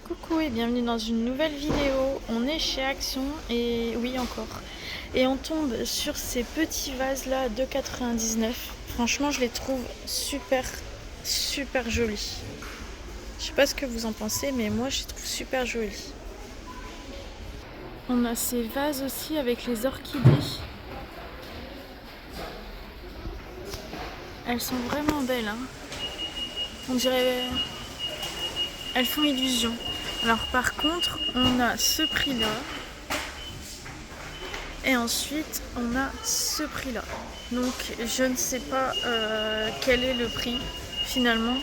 Coucou et bienvenue dans une nouvelle vidéo. On est chez Action et oui encore. Et on tombe sur ces petits vases là de 99. Franchement je les trouve super jolis. Je sais pas ce que vous en pensez mais moi je les trouve super jolis. On a ces vases aussi avec les orchidées. Elles sont vraiment belles hein. On dirait... Elles font illusion. Alors par contre, on a ce prix-là. Et ensuite, on a ce prix-là. Donc je ne sais pas quel est le prix finalement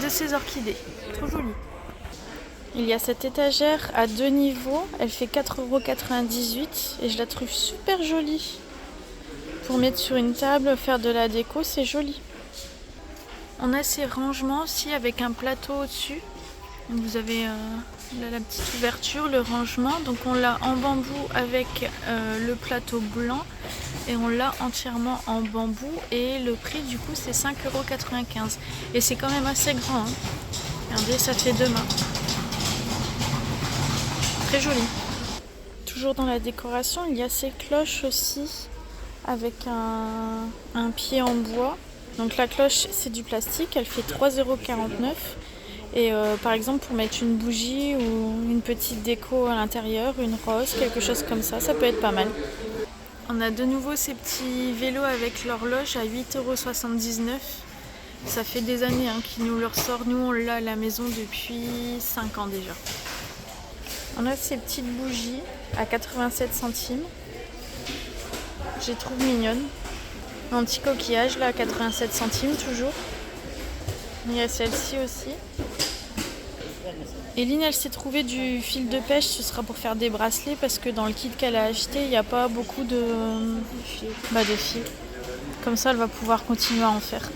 de ces orchidées. Trop joli. Il y a cette étagère à 2 niveaux. Elle fait 4,98 € et je la trouve super jolie. Pour mettre sur une table, faire de la déco, c'est joli. On a ces rangements aussi avec un plateau au-dessus. Vous avez la petite ouverture, le rangement. Donc on l'a en bambou avec le plateau blanc et on l'a entièrement en bambou. Et le prix du coup c'est 5,95 €. Et c'est quand même assez grand. Hein. Regardez, ça fait 2 mains. Très joli. Toujours dans la décoration, il y a ces cloches aussi avec un pied en bois. Donc la cloche c'est du plastique, elle fait 3,49 €. Et par exemple pour mettre une bougie ou une petite déco à l'intérieur, une rose, quelque chose comme ça, ça peut être pas mal. On a de nouveau ces petits vélos avec l'horloge à 8,79 €. Ça fait des années hein, qu'ils nous le ressortent. Nous on l'a à la maison depuis 5 ans déjà. On a ces petites bougies à 87 centimes. Je les trouve mignonnes. Un petit coquillage là à 87 centimes toujours. Il y a celle-ci aussi. Eline elle s'est trouvée du fil de pêche, ce sera pour faire des bracelets parce que dans le kit qu'elle a acheté il n'y a pas beaucoup de fils. Comme ça elle va pouvoir continuer à en faire.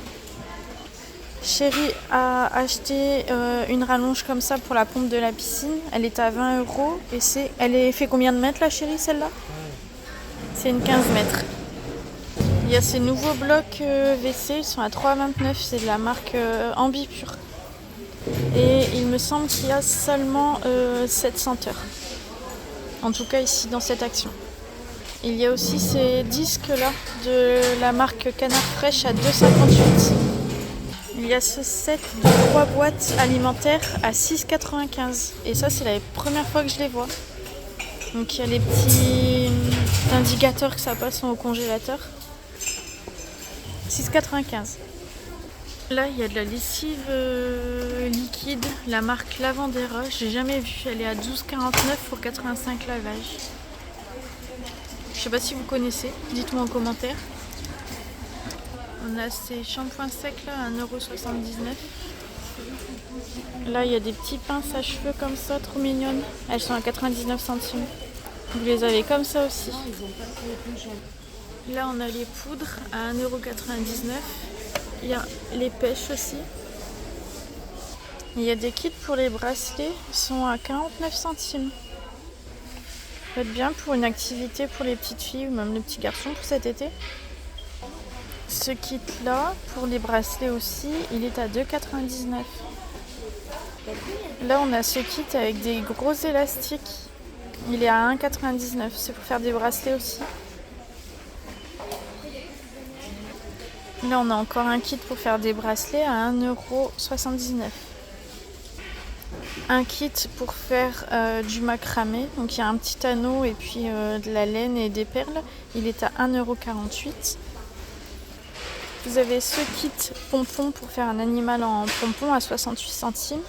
Chérie a acheté une rallonge comme ça pour la pompe de la piscine. Elle est à 20 € et elle est fait combien de mètres là chérie celle-là? C'est une 15 mètres. Il y a ces nouveaux blocs WC, ils sont à 3,29 €, c'est de la marque Ambipure. Et il me semble qu'il y a seulement 7 senteurs. En tout cas ici dans cette action. Il y a aussi ces disques là de la marque Canard Fraîche à 2,58 €. Il y a ce set de 3 boîtes alimentaires à 6,95 €. Et ça c'est la première fois que je les vois. Donc il y a les petits indicateurs que ça passe au congélateur. 6,95 €. Là, il y a de la lessive liquide, la marque Lavandera. J'ai jamais vu. Elle est à 12,49 € pour 85 lavages. Je sais pas si vous connaissez. Dites-moi en commentaire. On a ces shampoings secs là à 1,79 €. Là, il y a des petits pinces à cheveux comme ça, trop mignonnes. Elles sont à 99 centimes. Vous les avez comme ça aussi. Là, on a les poudres à 1,99 €. Il y a les pêches aussi. Il y a des kits pour les bracelets, ils sont à 49 centimes. Ça peut être bien pour une activité pour les petites filles ou même les petits garçons pour cet été. Ce kit là, pour les bracelets aussi, il est à 2,99 €. Là on a ce kit avec des gros élastiques. Il est à 1,99 €. C'est pour faire des bracelets aussi. Là, on a encore un kit pour faire des bracelets à 1,79 €. Un kit pour faire du macramé. Donc, il y a un petit anneau et puis de la laine et des perles. Il est à 1,48 €. Vous avez ce kit pompon pour faire un animal en pompon à 68 centimes.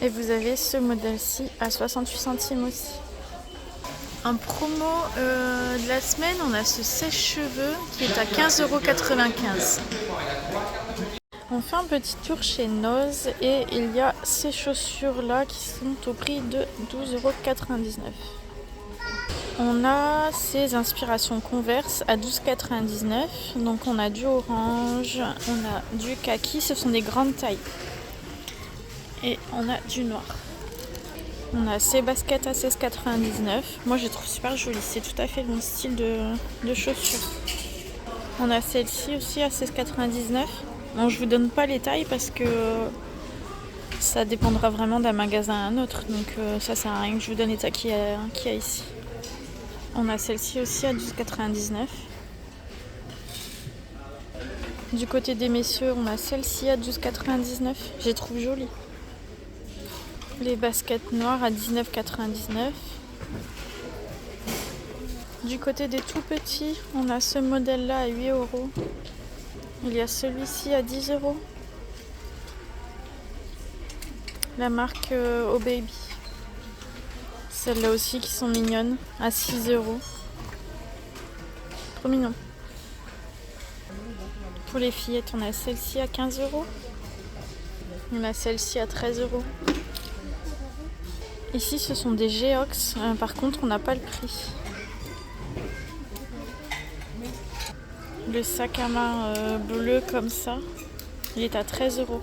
Et vous avez ce modèle-ci à 68 centimes aussi. En promo de la semaine, on a ce sèche-cheveux qui est à 15,95 €. On fait un petit tour chez Noz et il y a ces chaussures là qui sont au prix de 12,99 €. On a ces inspirations Converse à 12,99 €. Donc on a du orange, on a du kaki, ce sont des grandes tailles. Et on a du noir. On a ces baskets à 16,99 €. Moi je les trouve super jolies, c'est tout à fait mon style de chaussures. On a celle-ci aussi à 16,99 €. Bon, je vous donne pas les tailles parce que Ça dépendra vraiment d'un magasin à un autre, donc ça sert à rien que je vous donne l'état qu'il y a ici. On a celle-ci aussi à 12,99. Du côté des messieurs, on a celle-ci à 12,99. Je les trouve jolies. Les baskets noires à 19,99. Du côté des tout petits, on a ce modèle-là à 8 euros. Il y a celui-ci à 10 euros. La marque Oh Baby. Celles-là aussi qui sont mignonnes, à 6 euros. Trop mignon. Pour les fillettes, on a celle-ci à 15 euros. On a celle-ci à 13 euros. Ici, ce sont des Geox. Par contre, on n'a pas le prix. Le sac à main bleu comme ça, il est à 13 euros.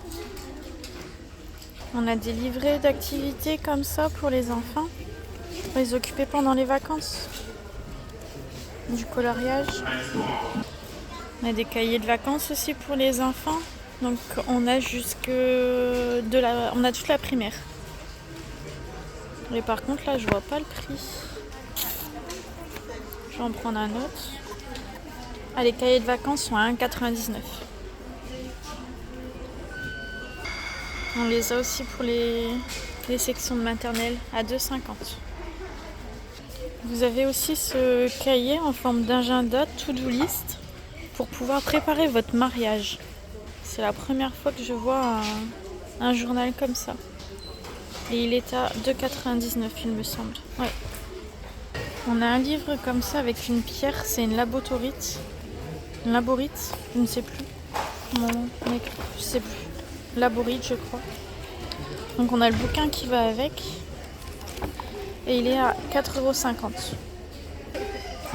On a des livrets d'activités comme ça pour les enfants, pour les occuper pendant les vacances. Du coloriage. On a des cahiers de vacances aussi pour les enfants. Donc on a on a toute la primaire. Mais par contre là je vois pas le prix. Je vais en prendre un autre. Ah, les cahiers de vacances sont à 1,99. On les a aussi pour les sections de maternelle à 2,50. Vous avez aussi ce cahier en forme d'agenda to-do list pour pouvoir préparer votre mariage. C'est la première fois que je vois un journal comme ça. Et il est à 2,99 il me semble. Ouais. On a un livre comme ça avec une pierre, c'est une laborite. Une laborite, je ne sais plus. Je sais plus. Laborite, je crois. Donc on a le bouquin qui va avec. Et il est à 4,50 €.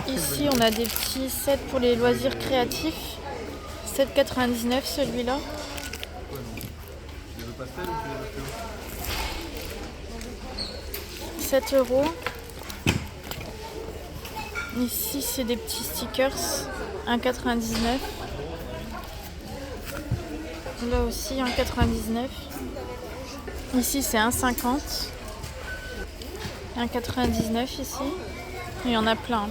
Ici, on a des petits sets pour les loisirs créatifs. 7,99 celui-là. 7 euros. Ici, c'est des petits stickers. 1,99. Là aussi, 1,99. Ici, c'est 1,50. 1,99 ici. Il y en a plein.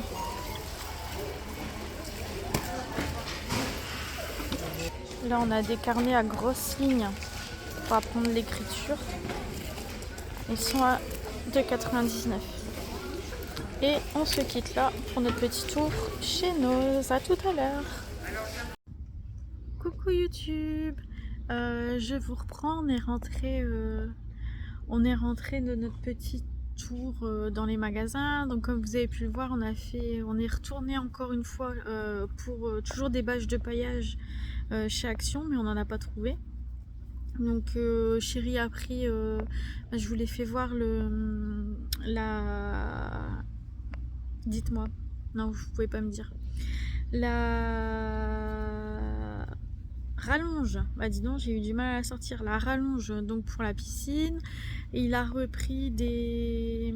Là, on a des carnets à grosses lignes pour apprendre l'écriture. Ils sont à 2,99. Et on se quitte là pour notre petit tour chez Noz. À tout à l'heure. Coucou YouTube. Je vous reprends. On est rentré de notre petit tour dans les magasins. Donc comme vous avez pu le voir, on est retourné encore une fois pour toujours des bâches de paillage chez Action, mais on n'en a pas trouvé. Donc Chérie a pris, je vous l'ai fait voir dites-moi, non vous pouvez pas me dire, la rallonge, bah dis donc j'ai eu du mal à la sortir, la rallonge donc pour la piscine. Et il a repris des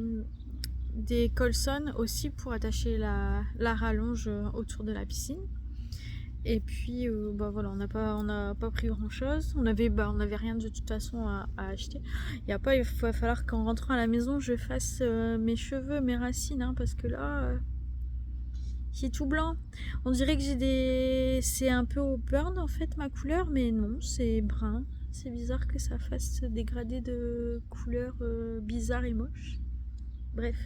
colsons aussi pour attacher la rallonge autour de la piscine. Et puis bah voilà, on n'a pas pris grand chose. On avait rien de toute façon à acheter. Il va falloir qu'en rentrant à la maison je fasse mes cheveux, mes racines, hein, parce que là c'est tout blanc. On dirait que c'est un peu au burn en fait ma couleur, mais non, c'est brun. C'est bizarre que ça fasse ce dégradé de couleur bizarre et moche. Bref.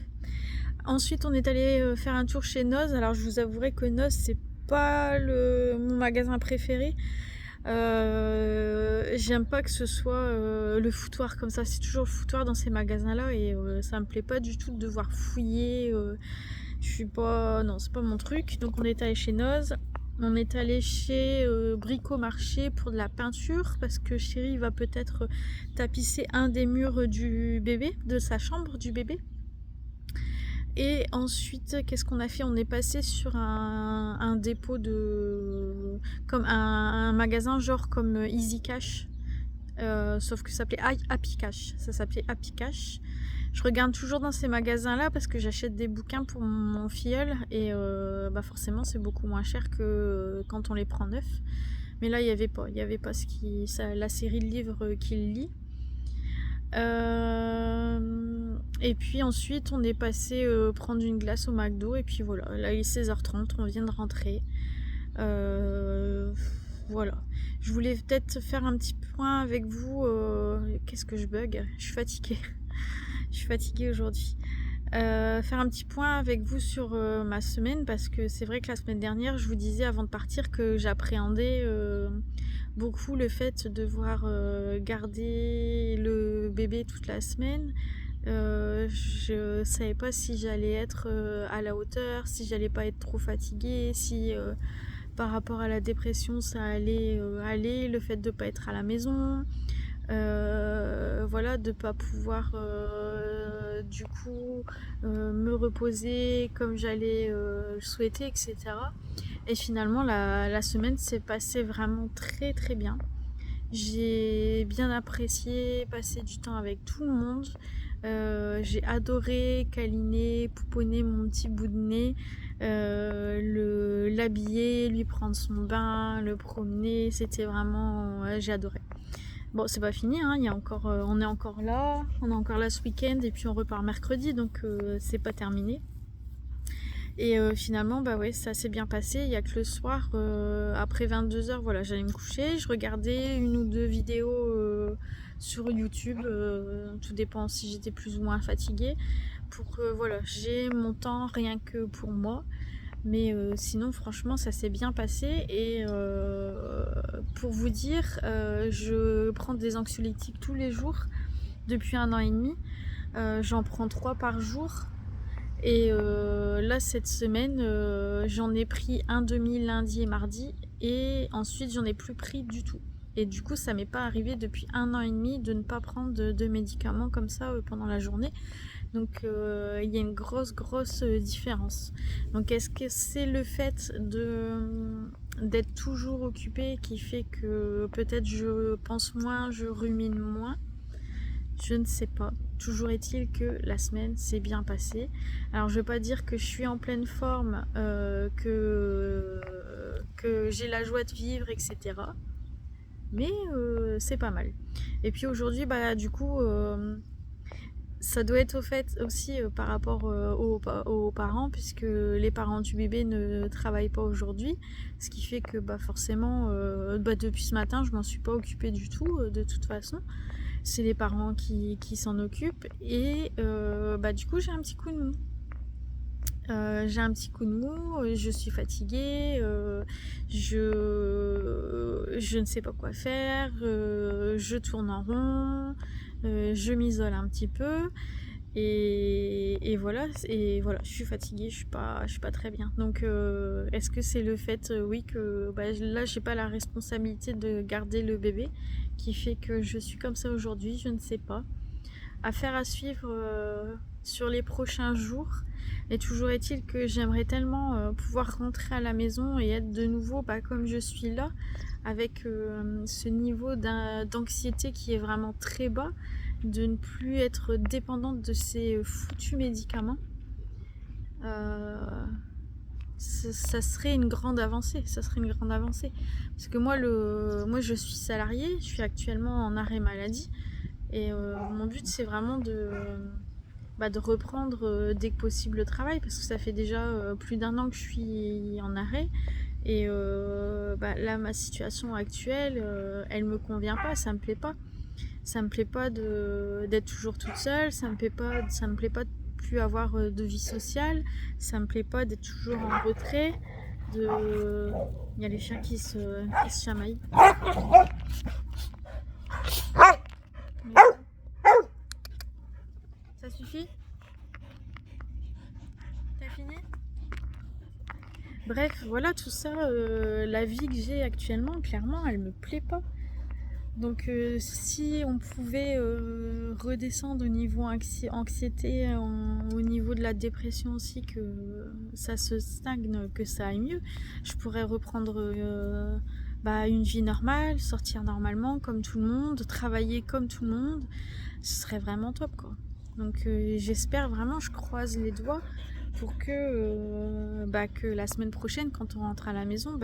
Ensuite on est allé faire un tour chez Noz. Alors je vous avouerai que Noz c'est pas mon magasin préféré. J'aime pas que ce soit le foutoir comme ça. C'est toujours le foutoir dans ces magasins là et ça me plaît pas du tout de devoir fouiller. Non, c'est pas mon truc. Donc on est allé chez Noz. On est allé chez Bricomarché pour de la peinture parce que Chérie va peut-être tapisser un des murs du bébé, de sa chambre du bébé. Et ensuite, qu'est-ce qu'on a fait? On est passé sur un dépôt comme un magasin genre comme Easy Cash, sauf que ça s'appelait Happy Cash. Ça s'appelait Happy Cash. Je regarde toujours dans ces magasins-là parce que j'achète des bouquins pour mon filleul et bah forcément c'est beaucoup moins cher que quand on les prend neufs. Mais là il y avait pas la série de livres qu'il lit. Et puis ensuite on est passé prendre une glace au McDo et puis voilà, là il est 16h30, on vient de rentrer. Voilà, je voulais peut-être faire un petit point avec vous. Qu'est-ce que je bug? Je suis fatiguée. Je suis fatiguée aujourd'hui. Faire un petit point avec vous sur ma semaine, parce que c'est vrai que la semaine dernière je vous disais avant de partir que j'appréhendais beaucoup le fait de devoir garder le bébé toute la semaine. Je savais pas si j'allais être à la hauteur, si j'allais pas être trop fatiguée, si par rapport à la dépression ça allait aller, le fait de pas être à la maison, voilà, de pas pouvoir du coup me reposer comme j'allais le souhaiter, etc. Et finalement la semaine s'est passée vraiment très très bien. J'ai bien apprécié passer du temps avec tout le monde. J'ai adoré câliner, pouponner mon petit bout de nez, l'habiller, lui prendre son bain, le promener. C'était vraiment... j'ai adoré. Bon, c'est pas fini, hein, il y a encore, on est encore là ce week-end et puis on repart mercredi, donc c'est pas terminé. Et finalement, bah ouais, ça s'est bien passé. Il y a que le soir, après 22h, voilà, j'allais me coucher. Je regardais une ou deux vidéos sur YouTube. Tout dépend si j'étais plus ou moins fatiguée. Pour que voilà, j'ai mon temps rien que pour moi. Mais sinon, franchement, ça s'est bien passé. Et pour vous dire, je prends des anxiolytiques tous les jours depuis 1 an et demi. J'en prends 3 par jour. Et là cette semaine j'en ai pris un demi lundi et mardi et ensuite j'en ai plus pris du tout. Et du coup ça m'est pas arrivé depuis 1 an et demi de ne pas prendre de médicaments comme ça pendant la journée. Donc il y a une grosse différence. Donc est-ce que c'est le fait d'être toujours occupée qui fait que peut-être je pense moins, je rumine moins? Je ne sais pas. Toujours est-il que la semaine s'est bien passée. Alors je ne veux pas dire que je suis en pleine forme, que j'ai la joie de vivre, etc. Mais c'est pas mal. Et puis aujourd'hui, bah du coup, ça doit être au fait aussi par rapport aux parents, puisque les parents du bébé ne travaillent pas aujourd'hui. Ce qui fait que bah forcément, depuis ce matin, je m'en suis pas occupée du tout, de toute façon. C'est les parents qui s'en occupent et du coup j'ai un petit coup de mou. Je suis fatiguée, je ne sais pas quoi faire, je tourne en rond, je m'isole un petit peu et voilà, je suis fatiguée, je suis pas très bien. Donc est-ce que c'est le fait oui que là j'ai pas la responsabilité de garder le bébé qui fait que je suis comme ça aujourd'hui? Je ne sais pas. Affaire à suivre sur les prochains jours. Et toujours est-il que j'aimerais tellement pouvoir rentrer à la maison et être de nouveau comme je suis là, avec ce niveau d'anxiété qui est vraiment très bas, de ne plus être dépendante de ces foutus médicaments. Ça serait une grande avancée. Parce que moi je suis salariée, je suis actuellement en arrêt maladie. Et mon but c'est vraiment de reprendre dès que possible le travail, parce que ça fait déjà plus d'1 an que je suis en arrêt. Et là ma situation actuelle elle me convient pas, ça me plaît pas. Ça me plaît pas d'être toujours toute seule, ça me plaît pas de plus avoir de vie sociale, ça me plaît pas d'être toujours en retrait. Il y a les chiens qui se chamaillent. Ça suffit? T'as fini? Bref, voilà, tout ça, la vie que j'ai actuellement, clairement, elle me plaît pas. Donc si on pouvait redescendre au niveau anxiété, au niveau de la dépression aussi, que ça se stagne, que ça aille mieux, je pourrais reprendre une vie normale, sortir normalement comme tout le monde, travailler comme tout le monde. Ce serait vraiment top quoi. Donc j'espère vraiment, je croise les doigts pour que la semaine prochaine, quand on rentre à la maison,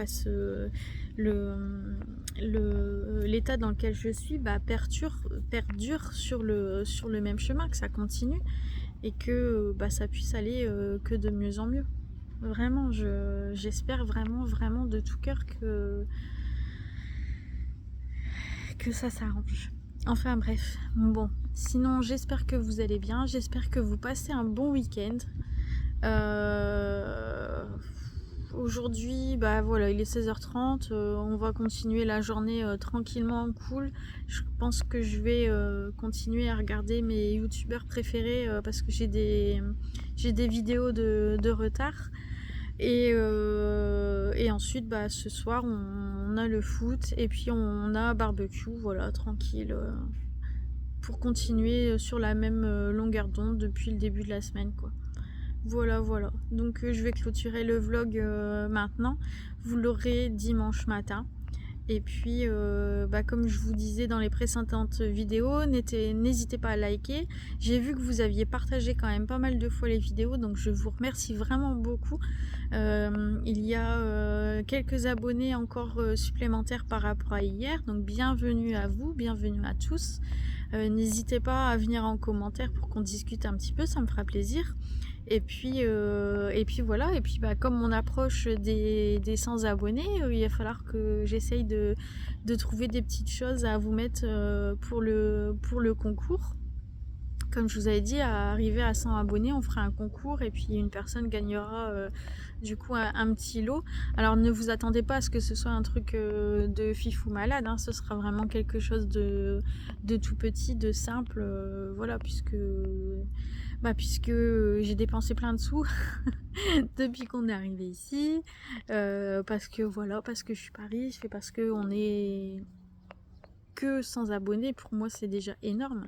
l'état dans lequel je suis perdure sur le même chemin, que ça continue et que ça puisse aller que de mieux en mieux. Vraiment, j'espère vraiment de tout cœur que ça s'arrange. Enfin bref, bon. Sinon, j'espère que vous allez bien. J'espère que vous passez un bon week-end. Aujourd'hui, voilà, il est 16h30. On va continuer la journée tranquillement, cool. Je pense que je vais continuer à regarder mes youtubeurs préférés parce que j'ai des vidéos de retard. Et ensuite, ce soir, on a le foot et puis on a barbecue, voilà, tranquille, pour continuer sur la même longueur d'onde depuis le début de la semaine, quoi. Voilà. Donc je vais clôturer le vlog maintenant. Vous l'aurez dimanche matin. Et puis, comme je vous disais dans les précédentes vidéos, n'hésitez pas à liker. J'ai vu que vous aviez partagé quand même pas mal de fois les vidéos, donc je vous remercie vraiment beaucoup. Il y a quelques abonnés encore supplémentaires par rapport à hier, donc bienvenue à vous, bienvenue à tous. N'hésitez pas à venir en commentaire pour qu'on discute un petit peu, ça me fera plaisir. Et puis voilà, et puis comme on approche des 100 abonnés, il va falloir que j'essaye de trouver des petites choses à vous mettre pour le concours. Comme je vous avais dit, à arriver à 100 abonnés, on fera un concours et puis une personne gagnera du coup un petit lot. Alors ne vous attendez pas à ce que ce soit un truc de fifou malade, hein. Ce sera vraiment quelque chose de tout petit, de simple, voilà, puisque j'ai dépensé plein de sous depuis qu'on est arrivé ici, parce que je suis pas riche et parce que on est que 100 abonnés, pour moi c'est déjà énorme.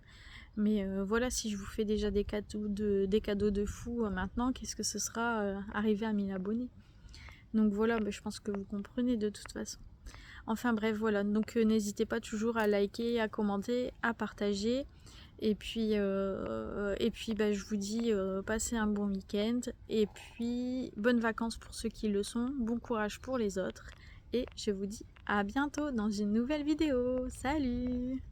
Mais voilà, si je vous fais déjà des cadeaux de fou maintenant, qu'est-ce que ce sera arrivé à 1000 abonnés? Donc voilà, je pense que vous comprenez de toute façon. Enfin bref, voilà, donc n'hésitez pas toujours à liker, à commenter, à partager. Et puis je vous dis, passez un bon week-end. Et puis, bonnes vacances pour ceux qui le sont. Bon courage pour les autres. Et je vous dis à bientôt dans une nouvelle vidéo. Salut!